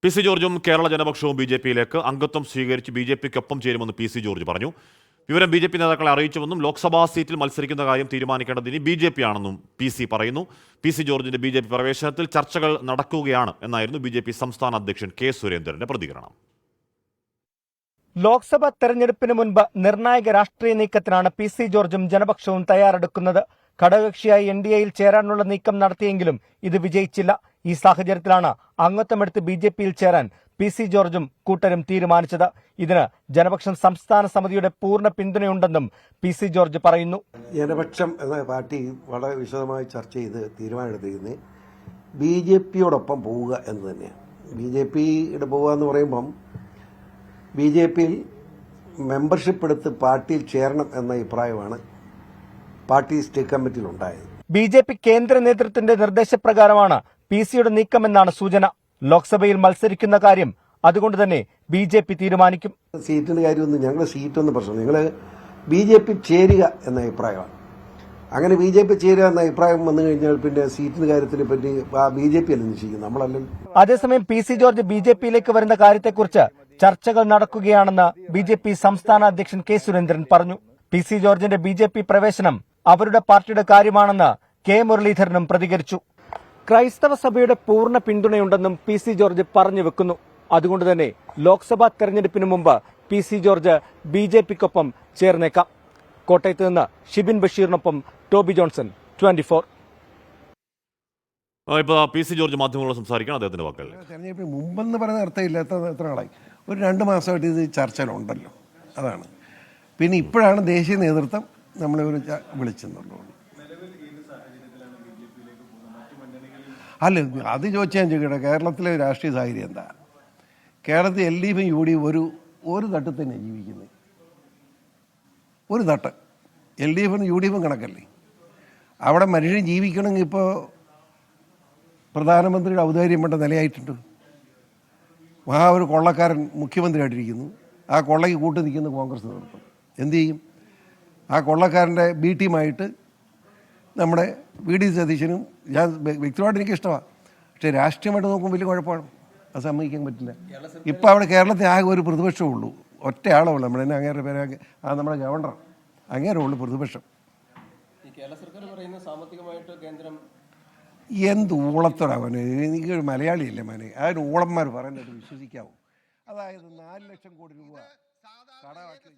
PC. ജോർജും കേരള ജനപക്ഷവും ബി.ജെ.പിയിലേക്ക് അംഗത്വം സ്വീകരിച്ച് ബി.ജെ.പിക്കൊപ്പം ചേരുമെന്ന് പി.സി. ജോർജ് പറഞ്ഞു. വിവരം ബി.ജെ.പി നേതാക്കളെ അറിയിച്ചുവെന്നും ലോക്സഭാ സീറ്റിൽ മത്സരിക്കുന്ന കാര്യം തീരുമാനിക്കേണ്ടത് ഇനി ബി.ജെ.പി ആണെന്നും പി.സി. പറയുന്നു. പി.സി. ജോർജിന്റെ ബി.ജെ.പി പ്രവേശനത്തിൽ ചർച്ചകൾ നടക്കുകയാണ് എന്നായിരുന്നു ബി.ജെ.പി സംസ്ഥാന അധ്യക്ഷൻ കെ. സുരേന്ദ്രന്റെ പ്രതികരണം. ലോക്സഭാ തെരഞ്ഞെടുപ്പിന് മുൻപ് നിർണായക രാഷ്ട്രീയ നീക്കത്തിനാണ് പി.സി. ജോർജും ജനപക്ഷവും തയ്യാറെടുക്കുന്നത്. ഘടകകക്ഷിയായി എൻ.ഡി.എയിൽ ചേരാനുള്ള നീക്കം നടത്തിയെങ്കിലും ഇത് വിജയിച്ചില്ല. ഈ സാഹചര്യത്തിലാണ് അംഗത്വമെടുത്ത് ബി.ജെ.പിയിൽ ചേരാൻ പി.സി. ജോർജും കൂട്ടരും തീരുമാനിച്ചത്. ഇതിന് ജനപക്ഷം സംസ്ഥാന സമിതിയുടെ പൂർണ്ണ പിന്തുണയുണ്ടെന്നും പി.സി. ജോർജ് പറയുന്നു. ജനപക്ഷം എന്ന പാർട്ടി വളരെ വിശദമായി ചർച്ച ചെയ്ത് തീരുമാനമെടുത്തിരുന്നത് ബി.ജെ.പിയോടൊപ്പം പോവുക എന്ന് തന്നെയാണ്. ബി.ജെ.പിയുടെ പോവുക എന്ന് പറയുമ്പം ബി.ജെ.പിയിൽ മെമ്പർഷിപ്പ് എടുത്ത് പാർട്ടിയിൽ ചേരണം എന്ന അഭിപ്രായമാണ് പാർട്ടി സ്റ്റേറ്റ് കമ്മിറ്റിയിൽ ഉണ്ടായത്. ബി.ജെ.പി കേന്ദ്ര നേതൃത്വത്തിന്റെ നിർദ്ദേശപ്രകാരമാണ് പി.സിയുടെ നീക്കമെന്നാണ് സൂചന. ലോക്സഭയിൽ മത്സരിക്കുന്ന കാര്യം അതുകൊണ്ട് തന്നെ ബി.ജെ.പി തീരുമാനിക്കും. സീറ്റിന്റെ കാര്യമൊന്നും ഞങ്ങൾ സീറ്റൊന്നും പ്രശ്നം, നിങ്ങൾ ബി.ജെ.പി ചേരുക എന്ന അഭിപ്രായമാണ്. അങ്ങനെ ബി.ജെ.പി ചേരുക എന്ന അഭിപ്രായം വന്നു കഴിഞ്ഞാൽ പിന്നെ സീറ്റിന്റെ കാര്യത്തിനെ പറ്റി ബി.ജെ.പി അല്ല നിശ്ചയിക്കും, നമ്മളല്ലല്ലോ. അതേസമയം പി.സി. ജോർജ് ബി.ജെ.പിയിലേക്ക് വരുന്ന കാര്യത്തെക്കുറിച്ച് ചർച്ചകൾ നടക്കുകയാണെന്ന് ബി.ജെ.പി സംസ്ഥാന അധ്യക്ഷൻ കെ. സുരേന്ദ്രൻ പറഞ്ഞു. പി.സി. ജോർജിന്റെ ബി.ജെ.പി പ്രവേശനം അവരുടെ പാർട്ടിയുടെ കാര്യമാണെന്ന് കെ. മുരളീധരനും പ്രതികരിച്ചു. ക്രൈസ്തവ സഭയുടെ പൂർണ്ണ പിന്തുണയുണ്ടെന്നും പി.സി. ജോർജ് പറഞ്ഞു വെക്കുന്നു. അതുകൊണ്ട് തന്നെ ലോക്സഭാ തെരഞ്ഞെടുപ്പിന് മുമ്പ് പി.സി. ജോർജ് ബി.ജെ.പിക്കൊപ്പം ചേർന്നേക്കാം. കോട്ടയത്ത് നിന്ന് ഷിബിൻ ബഷീറിനൊപ്പം ടോബി ജോൺസൺ, 24. ഇപ്പോൾ പി.സി. ജോർജ് മാധ്യമങ്ങളോട് സംസാരിക്കണം. അദ്ദേഹത്തിന്റെ വാക്കുകൾ. തെരഞ്ഞെടുപ്പിന് മുമ്പെന്ന് പറയുന്ന അർത്ഥമില്ല. എത്ര നാളായി, ഒരു 2 മാസമായിട്ട് ഇത് ചർച്ചയിലുണ്ടല്ലോ, അതാണ്. പിന്നെ ഇപ്പോഴാണ് ദേശീയ നേതൃത്വം നമ്മളെ ഒരു വിളിച്ചെന്നുള്ളൂ. അല്ല, അത് ചോദിച്ചാൽ ഞാൻ ചോദിക്കട്ടെ, കേരളത്തിലെ രാഷ്ട്രീയ സാഹചര്യം എന്താ? കേരളത്തിൽ എൽ.ഡി.എഫും യു.ഡി.എഫും ഒരു തട്ടിൽ തന്നെ ജീവിക്കുന്നത്. ഒരു തട്ട് എൽ.ഡി.എഫും യു.ഡി.എഫും കണക്കല്ലേ. അവിടെ മനുഷ്യൻ ജീവിക്കണമെങ്കിൽ ഇപ്പോൾ പ്രധാനമന്ത്രിയുടെ ഔദാര്യം വേണ്ട നിലയായിട്ടുണ്ട്. ഒരു കൊള്ളക്കാരൻ മുഖ്യമന്ത്രിയായിട്ടിരിക്കുന്നു. ആ കൊള്ളയ്ക്ക് കൂട്ടു നിൽക്കുന്ന കോൺഗ്രസ് നേതൃത്വം എന്തു ചെയ്യും? ആ കൊള്ളക്കാരൻ്റെ ബി ടീമായിട്ട് നമ്മുടെ വി.ഡി. സതീശനും, ഞാൻ വ്യക്തിപരമായിട്ട് എനിക്ക് ഇഷ്ടമാണ്, പക്ഷേ രാഷ്ട്രീയമായിട്ട് നോക്കുമ്പോൾ വലിയ കുഴപ്പമാണ്, അത് സമ്മതിക്കാൻ പറ്റില്ല. ഇപ്പം അവിടെ കേരളത്തിൽ ആകെ ഒരു പ്രതിപക്ഷമേ ഉള്ളൂ, ഒറ്റയാളേ ഉള്ളൂ. നമ്മളെന്നെ അങ്ങേരുടെ പേര് നമ്മുടെ ഗവർണർ, അങ്ങേരെ ഉള്ളൂ പ്രതിപക്ഷം. എന്ത് ഊളത്തോടാവനെ, എനിക്കൊരു മലയാളിയല്ലേ മോനെ, ആ ഒരു ഊളന്മാർ പറയുന്നത് വിശ്വസിക്കാവും. അതായത് 4 ലക്ഷം കോടി രൂപ കടമാക്കി